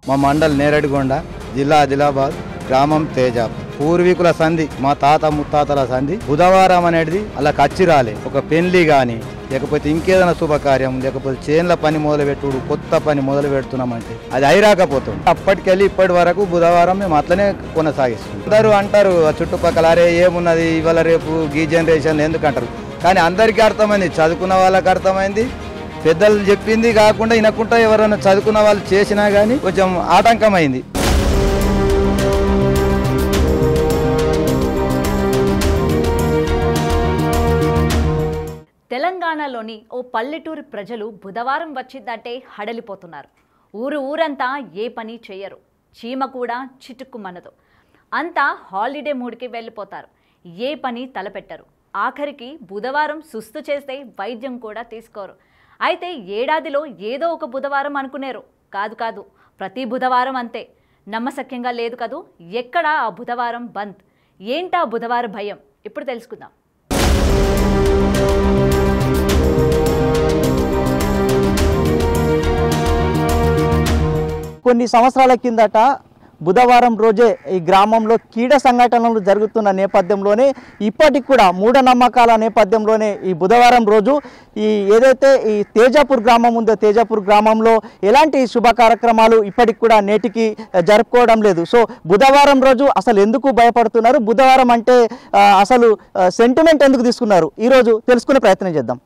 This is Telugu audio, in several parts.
మా మండల్ నేరడిగొండ, జిల్లా ఆదిలాబాద్, గ్రామం తేజాపూర్. పూర్వీకుల సంధి, మా తాత ముత్తాతల సంధి. బుధవారం అనేది అలా కచ్చిరాలే. ఒక పెళ్లి కానీ, లేకపోతే ఇంకేదైనా శుభకార్యం, లేకపోతే చేన్ల పని మొదలు పెట్టుడు, కొత్త పని మొదలు పెడుతున్నామంటే అది అయిరాకపోతుంది. అప్పటికెళ్ళి ఇప్పటి వరకు బుధవారం మేము అట్లనే కొనసాగిస్తాం. అందరూ అంటారు చుట్టుపక్కల, అరే ఏమున్నది ఇవాళ రేపు ఈ జనరేషన్ ఎందుకంటారు. కానీ అందరికీ అర్థమైంది, చదువుకున్న వాళ్ళకి అర్థమైంది. పెద్దలు చెప్పింది కాకుండా వినకుండా ఎవరైనా చదువుకున్న వాళ్ళు చేసినా కానీ కొంచెం ఆటంకమైంది. తెలంగాణలోని ఓ పల్లెటూరి ప్రజలు బుధవారం వచ్చిందంటే హడలిపోతున్నారు. ఊరంతా ఏ పని చేయరు, చీమ కూడా చిటుక్కుమనదు. అంతా హాలిడే మూడ్కి వెళ్ళిపోతారు, ఏ పని తలపెట్టరు. ఆఖరికి బుధవారం సుస్తు చేస్తే వైద్యం కూడా తీసుకోరు. అయితే ఏడాదిలో ఏదో ఒక బుధవారం అనుకునేరు. కాదు, ప్రతి బుధవారం అంతే. నమ్మశక్యంగా లేదు కదూ. ఎక్కడ ఆ బుధవారం బంద్? ఏంటా బుధవారం భయం? ఇప్పుడు తెలుసుకుందాం. కొన్ని సంవత్సరాల కిందట బుధవారం రోజే ఈ గ్రామంలో కీడ సంఘటనలు జరుగుతున్న నేపథ్యంలోనే ఇప్పటికి కూడా మూఢనమ్మకాల నేపథ్యంలోనే ఈ బుధవారం రోజు ఏదైతే ఈ తేజాపూర్ గ్రామం ఉందో తేజాపూర్ గ్రామంలో ఎలాంటి శుభ కార్యక్రమాలు ఇప్పటికి కూడా నేటికి జరుపుకోవడం లేదు. సో బుధవారం రోజు అసలు ఎందుకు భయపడుతున్నారు, బుధవారం అంటే అసలు సెంటిమెంట్ ఎందుకు తీసుకున్నారు, ఈరోజు తెలుసుకునే ప్రయత్నం చేద్దాం.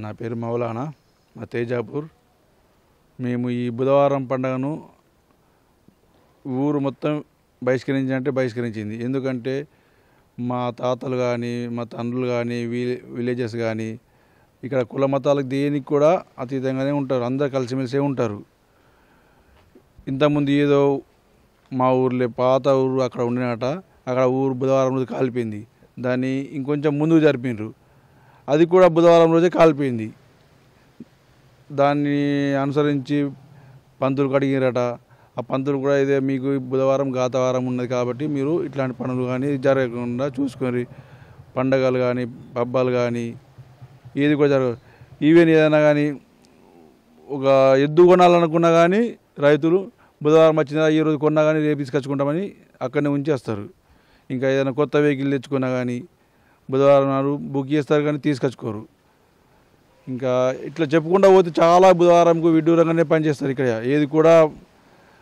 నా పేరు మౌలానా, మా తేజాపూర్. మేము ఈ బుధవారం పండుగను ఊరు మొత్తం బహిష్కరించింది. ఎందుకంటే మా తాతలు కానీ, మా తండ్రులు కానీ, విలేజెస్ కానీ ఇక్కడ కుల మతాలకు దేనికి కూడా అతీతంగానే ఉంటారు. అందరు కలిసిమెలిసే ఉంటారు. ఇంతకుముందు ఏదో మా ఊర్లో పాత ఊరు అక్కడ ఉండినట, అక్కడ ఊరు బుధవారం రోజు కాలిపోయింది. దాన్ని ఇంకొంచెం ముందుకు జరిపినారు. అది కూడా బుధవారం రోజే కాలిపోయింది. దాన్ని అనుసరించి పంతులు కడిగిరట. ఆ పంతులు కూడా ఇదే మీకు బుధవారం గాతవారం ఉన్నది కాబట్టి మీరు ఇట్లాంటి పనులు కానీ జరగకుండా చూసుకొని, పండగలు కానీ పబ్బాలు కానీ ఏది కూడా జరగదు. ఈవెన్ ఏదైనా కానీ ఒక ఎద్దు కొనాలనుకున్నా కానీ రైతులు బుధవారం వచ్చినా ఈ రోజు కొన్నా కానీ రేపు తీసుకొచ్చుకుంటామని అక్కడనే ఉంచేస్తారు. ఇంకా ఏదైనా కొత్త వెహికల్ తెచ్చుకున్నా కానీ బుధవారం నాడు బుక్ చేస్తారు కానీ తీసుకొచ్చుకోరు. ఇంకా ఇట్లా చెప్పుకుంటూ పోతే చాలా బుధవారంకు విడ్డూరంగానే పనిచేస్తారు. ఇక్కడ ఏది కూడా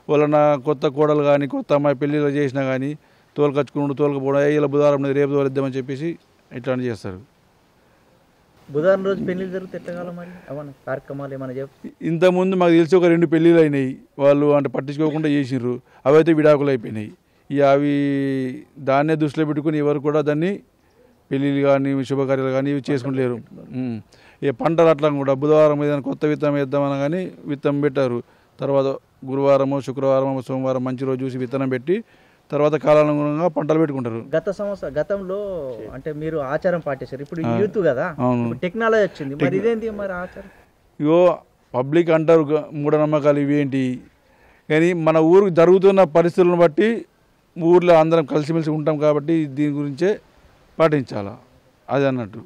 వాళ్ళ కొత్త కోడలు కానీ కొత్త అమ్మాయి పెళ్ళిళ్ళు చేసినా కానీ తోలుకపోవడం, ఇలా బుధవారం రేపు తోలిద్దామని చెప్పేసి ఇట్లాంటి చేస్తారు. బుధవారం రోజు పెళ్లిళ్ళు జరిగితే ఎట్లా మరి కార్యక్రమాలు ఏమైనా చెప్పి? ఇంతకుముందు మాకు తెలిసి ఒక 2 పెళ్ళిళ్ళు అయినాయి. వాళ్ళు అంటే పట్టించుకోకుండా చేసిర్రు. అవైతే విడాకులు అయిపోయినాయి. ఇక అవి దాన్నే దృష్టిలో పెట్టుకుని ఎవరు కూడా దాన్ని పెళ్ళిళ్ళు కానీ శుభకార్యాలు కానీ ఇవి చేసుకుంటలేరు. ఇక పంటలు అట్లా కూడా బుధవారం ఏదైనా కొత్త విత్తనం వేద్దామని కానీ విత్తనం పెట్టారు. తర్వాత గురువారమో శుక్రవారమో సోమవారం మంచి రోజు చూసి విత్తనం పెట్టి తర్వాత కాలానుగుణంగా పంటలు పెట్టుకుంటారు. గతంలో అంటే మీరు ఆచారం పాటించారు. ఇప్పుడు యూత్ కదా, టెక్నాలజీ వచ్చింది, మరి ఇదేంటి మరి ఆచారం? ఇగో పబ్లిక్ అంటారు మూఢనమ్మకాలు ఇవేంటి, కానీ మన ఊరికి జరుగుతున్న పరిస్థితులను బట్టి ఊర్లో అందరం కలిసిమెలిసి ఉంటాం కాబట్టి దీని గురించే పాటించాలా, అది అన్నట్టు.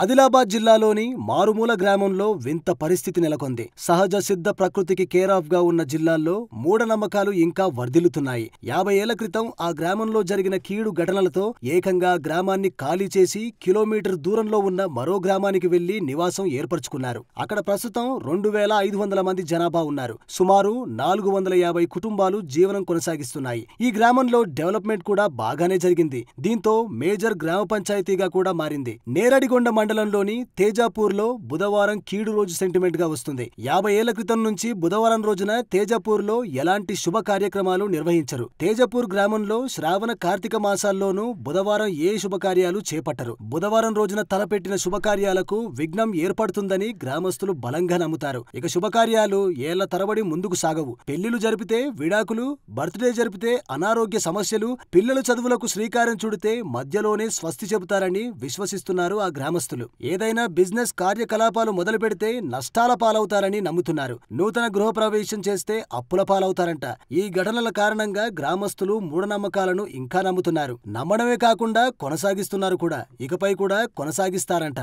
ఆదిలాబాద్ జిల్లాలోని మారుమూల గ్రామంలో వింత పరిస్థితి నెలకొంది. సహజ సిద్ధ ప్రకృతికి కేరాఫ్ గా ఉన్న జిల్లాల్లో మూఢనమ్మకాలు ఇంకా వర్ధిల్లుతున్నాయి. 50 ఏళ్ల క్రితం ఆ గ్రామంలో జరిగిన కీడు ఘటనలతో ఏకంగా గ్రామాన్ని ఖాళీ చేసి కిలోమీటర్ దూరంలో ఉన్న మరో గ్రామానికి వెళ్లి నివాసం ఏర్పరచుకున్నారు. అక్కడ ప్రస్తుతం 2500 మంది జనాభా ఉన్నారు. సుమారు 450 కుటుంబాలు జీవనం కొనసాగిస్తున్నాయి. ఈ గ్రామంలో డెవలప్మెంట్ కూడా బాగానే జరిగింది. దీంతో మేజర్ గ్రామ పంచాయతీగా కూడా మారింది. నేరడిగొండ మండలంలోని తేజాపూర్లో బుధవారం కీడు రోజు సెంటిమెంట్ గా వస్తుంది. 50 ఏళ్ల క్రితం నుంచి బుధవారం రోజున తేజాపూర్లో ఎలాంటి శుభ కార్యక్రమాలు నిర్వహించరు. తేజాపూర్ గ్రామంలో శ్రావణ కార్తీక మాసాల్లోనూ బుధవారం ఏ శుభకార్యాలు చేపట్టరు. బుధవారం రోజున తలపెట్టిన శుభకార్యాలకు విఘ్నం ఏర్పడుతుందని గ్రామస్తులు బలంగా నమ్ముతారు. ఇక శుభకార్యాలు ఏళ్ల తరబడి ముందుకు సాగవు. పెళ్లిళ్లు జరిపితే విడాకులు, బర్త్డే జరిపితే అనారోగ్య సమస్యలు, పిల్లల చదువులకు శ్రీకారం చుడితే మధ్యలోనే స్వస్తి చెబుతారని విశ్వసిస్తున్నారు ఆ గ్రామస్తులు. గ్రామస్తులు. ఏదైనా బిజినెస్ కార్యకలాపాలు మొదలు పెడితే నష్టాల పాలవుతారని నమ్ముతున్నారు. నూతన గృహప్రవేశం చేస్తే అప్పుల పాలవుతారంట. ఈ ఘటనల కారణంగా గ్రామస్తులు మూఢనమ్మకాలను ఇంకా నమ్ముతున్నారు. నమ్మడమే కాకుండా కొనసాగిస్తున్నారు కూడా. ఇకపై కూడా కొనసాగిస్తారంట.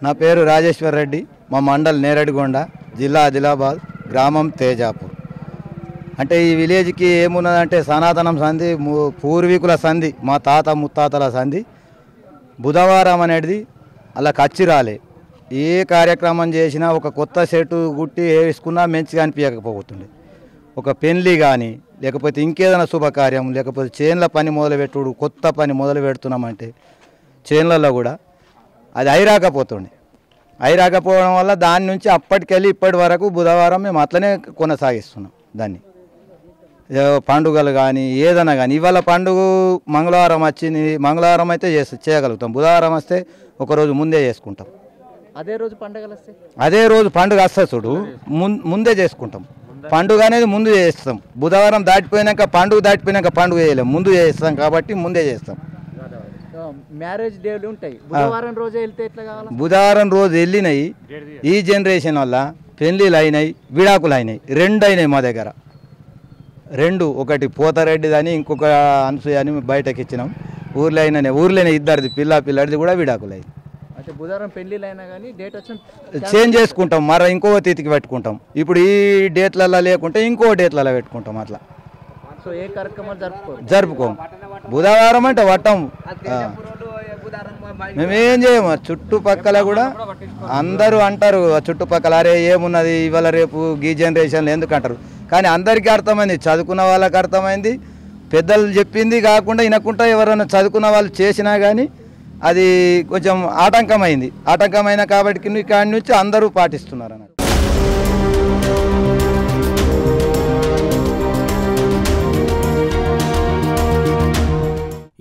నా పేరు రాజేశ్వర్ రెడ్డి. మా మండల్ నేరడిగొండ, జిల్లా ఆదిలాబాద్, గ్రామం తేజాపూర్. అంటే ఈ విలేజ్కి ఏమున్నదంటే సనాతనం సంధి, పూర్వీకుల సంధి, మా తాత ముత్తాతల సంధి. బుధవారం అనేది అలా కచ్చిరాలే. ఏ కార్యక్రమం చేసినా ఒక కొత్త సెట్టు గుట్టి వేసుకున్నా మంచిగా అనిపించకపోతుండే. ఒక పెళ్లి కానీ లేకపోతే ఇంకేదైనా శుభకార్యం, లేకపోతే చేన్ల పని మొదలుపెట్టుడు, కొత్త పని మొదలు పెడుతున్నామంటే చేన్లలో కూడా అది అయిరాకపోతుండే. అయిరాకపోవడం వల్ల దాని నుంచి అప్పటికెళ్ళి ఇప్పటి వరకు బుధవారం మేము అట్లనే కొనసాగిస్తున్నాం దాన్ని. పండుగలు కానీ ఏదైనా కానీ, ఇవాళ పండుగ మంగళవారం వచ్చింది, మంగళవారం అయితే చేయగలుగుతాం. బుధవారం వస్తే ఒకరోజు ముందే చేసుకుంటాం. అదే రోజు పండుగలు వస్తాయి, అదే రోజు పండుగ వస్తే చూడు ముందే చేసుకుంటాం. పండుగ అనేది ముందు చేస్తాం. బుధవారం దాటిపోయినాక పండుగ చేయలేం, ముందు చేస్తాం కాబట్టి ముందే చేస్తాం. మ్యారేజ్ డేలు ఉంటాయి, బుధవారం రోజు వెళ్తే ఎట్లా కావాలి? బుధవారం రోజు వెళ్ళినాయి. ఈ జనరేషన్ వల్ల పెళ్ళిళ్ళు అయినాయి, విడాకులు అయినాయి. 2 అయినాయి మా దగ్గర. 2, ఒకటి పోతారెడ్డిదని, ఇంకొక అనసూయ అని బయటకి ఇచ్చినాం. ఊర్లోనే ఇద్దరిది పిల్లడిది కూడా విడాకులు అయింది. అంటే బుధవారం పెళ్ళిళ్ళు అయినా కానీ డేట్ వచ్చి చేంజ్ చేసుకుంటాం, మరో ఇంకో తిథికి పెట్టుకుంటాం. ఇప్పుడు ఈ డేట్లలో లేకుంటే ఇంకో డేట్లలో పెట్టుకుంటాం. అట్లా సో ఏ కార్యక్రమాలు జరుపుకోం. బుధవారం అంటే వట్టం. మేమేం చేయము. చుట్టుపక్కల కూడా అందరూ అంటారు, చుట్టుపక్కల అరే ఏమున్నది ఇవాళ రేపు ఈ జనరేషన్లో ఎందుకు అంటారు. కానీ అందరికీ అర్థమైంది, చదువుకున్న వాళ్ళకి అర్థమైంది. పెద్దలు చెప్పింది కాకుండా వినకుండా ఎవరైనా చదువుకున్న వాళ్ళు చేసినా కానీ అది కొంచెం ఆటంకమైన కాబట్టి కాడి నుంచి అందరూ పాటిస్తున్నారు అన్నట్టు.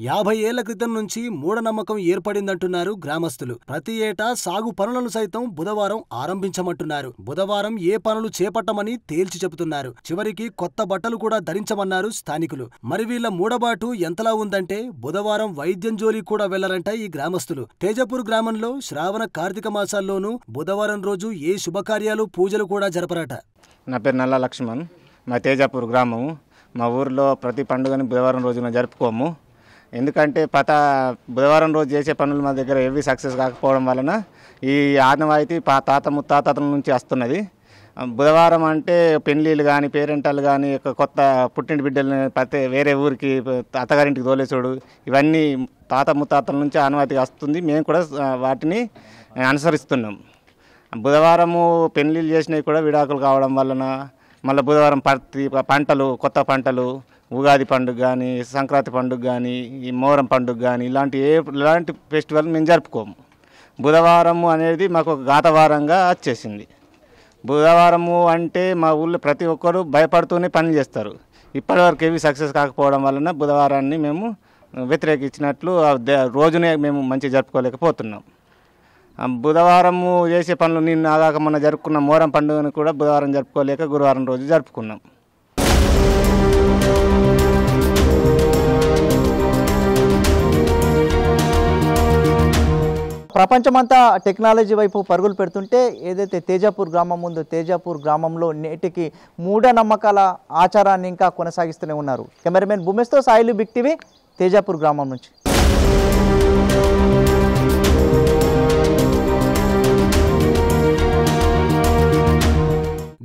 50 ఏళ్ల క్రితం నుంచి మూఢనమ్మకం ఏర్పడిందంటున్నారు గ్రామస్తులు. ప్రతి ఏటా సాగు పనులను సైతం బుధవారం ఆరంభించమంటున్నారు. బుధవారం ఏ పనులు చేపట్టమని తేల్చి చెబుతున్నారు. చివరికి కొత్త బట్టలు కూడా ధరించమన్నారు స్థానికులు. మరి వీళ్ల మూడబాటు ఎంతలా ఉందంటే బుధవారం వైద్యం జోలి కూడా వెళ్లరంట ఈ గ్రామస్తులు. తేజాపూర్ గ్రామంలో శ్రావణ కార్తీక మాసాల్లోనూ బుధవారం రోజు ఏ శుభకార్యాలు పూజలు కూడా జరపరట. నా పేరు నల్ల లక్ష్మణ్. మా తేజాపూర్ గ్రామం. మా ఊరిలో ప్రతి పండుగని బుధవారం రోజున జరుపుకోము. ఎందుకంటే బుధవారం రోజు చేసే పనులు మా దగ్గర ఏవి సక్సెస్ కాకపోవడం వలన ఈ ఆనవాయితీ తాత ముత్తాతల నుంచి వస్తున్నది. బుధవారం అంటే పెళ్ళిళ్ళు కానీ పేరెంటాలు కానీ కొత్త పుట్టిన బిడ్డలని వేరే ఊరికి అత్తగారింటికి తోలేసుడు, ఇవన్నీ తాత ముత్తాతల నుంచి ఆనవాయితీ వస్తుంది. మేము కూడా వాటిని అనుసరిస్తున్నాం. బుధవారము పెళ్ళిళ్ళు చేసినవి కూడా విడాకులు కావడం వలన మళ్ళీ బుధవారం పంటలు, కొత్త పంటలు, ఉగాది పండుగ కానీ, సంక్రాంతి పండుగ కానీ, ఈ మోరం పండుగ కానీ ఇలాంటి ఫెస్టివల్ మేము జరుపుకోము. బుధవారము అనేది మాకు ఒక ఘాతవారంగా వచ్చేసింది. బుధవారము అంటే మా ఊళ్ళో ప్రతి ఒక్కరు భయపడుతూనే పని చేస్తారు. ఇప్పటివరకు ఏవి సక్సెస్ కాకపోవడం వలన బుధవారాన్ని మేము వ్యతిరేకించినట్లు రోజునే మేము మంచిగా జరుపుకోలేకపోతున్నాం. బుధవారము చేసే పనులు నిన్న ఆగాక మొన్న జరుపుకున్న మోరం పండుగను కూడా బుధవారం జరుపుకోలేక గురువారం రోజు జరుపుకున్నాం. ప్రపంచమంతా టెక్నాలజీ వైపు పరుగులు పెడుతుంటే ఏదైతే తేజాపూర్ గ్రామం ఉందో తేజాపూర్ గ్రామంలో నేటికి మూఢనమ్మకాల ఆచారాన్ని ఇంకా కొనసాగిస్తూనే ఉన్నారు. కెమెరామెన్ భూమేష్తో సాయిలు, బిగ్ టీవీ, తేజాపూర్ గ్రామం నుంచి.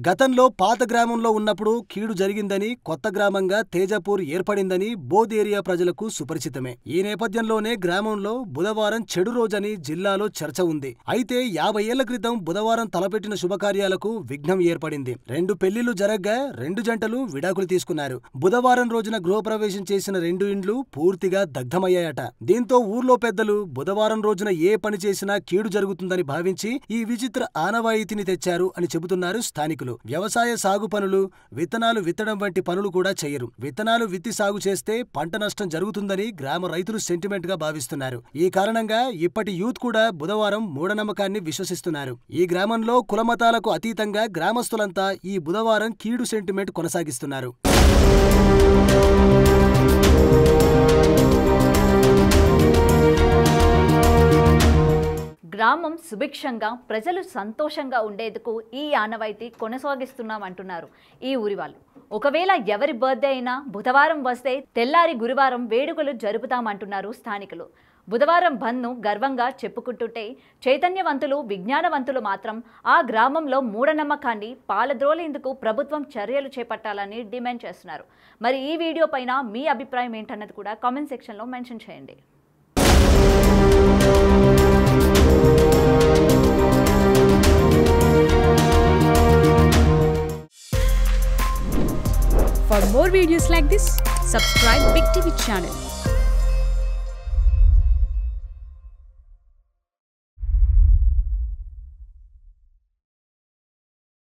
గతంలో పాత గ్రామంలో ఉన్నప్పుడు కీడు జరిగిందని కొత్త గ్రామంగా తేజాపూర్ ఏర్పడిందని బోధ్ ఏరియా ప్రజలకు సుపరిచితమే. ఈ నేపథ్యంలోనే గ్రామంలో బుధవారం చెడు రోజని జిల్లాలో చర్చ ఉంది. అయితే 50 ఏళ్ల క్రితం బుధవారం తలపెట్టిన శుభకార్యాలకు విఘ్నం ఏర్పడింది. 2 పెళ్లిళ్లు జరగ్గా 2 జంటలు విడాకులు తీసుకున్నారు. బుధవారం రోజున గృహప్రవేశం చేసిన 2 ఇండ్లు పూర్తిగా దగ్ధమయ్యాయట. దీంతో ఊర్లో పెద్దలు బుధవారం రోజున ఏ పని చేసినా కీడు జరుగుతుందని భావించి ఈ విచిత్ర ఆనవాయితీని తెచ్చారు అని చెబుతున్నారు స్థానికులు. వ్యవసాయ సాగు పనులు, విత్తనాలు విత్తడం వంటి పనులు కూడా చేయరు. విత్తనాలు విత్తి సాగు చేస్తే పంట నష్టం జరుగుతుందని గ్రామ రైతులు సెంటిమెంట్ గా భావిస్తున్నారు. ఈ కారణంగా ఇప్పటి యూత్ కూడా బుధవారం మూఢనమ్మకాన్ని విశ్వసిస్తున్నారు. ఈ గ్రామంలో కులమతాలకు అతీతంగా గ్రామస్తులంతా ఈ బుధవారం కీడు సెంటిమెంట్ కొనసాగిస్తున్నారు. గ్రామం సుభిక్షంగా ప్రజలు సంతోషంగా ఉండేందుకు ఈ ఆనవాయితీ కొనసాగిస్తున్నామంటున్నారు ఈ ఊరి వాళ్ళు. ఒకవేళ ఎవరి బర్త్డే అయినా బుధవారం వస్తే తెల్లారి గురువారం వేడుకలు జరుపుతామంటున్నారు స్థానికులు. బుధవారం బంద్ను గర్వంగా చెప్పుకుంటుంటే చైతన్యవంతులు విజ్ఞానవంతులు మాత్రం ఆ గ్రామంలో మూఢనమ్మకాన్ని పాలద్రోలేందుకు ప్రభుత్వం చర్యలు చేపట్టాలని డిమాండ్ చేస్తున్నారు. మరి ఈ వీడియో పైన మీ అభిప్రాయం ఏంటన్నది కూడా కామెంట్ సెక్షన్లో మెన్షన్ చేయండి. For more videos like this, subscribe Big TV channel.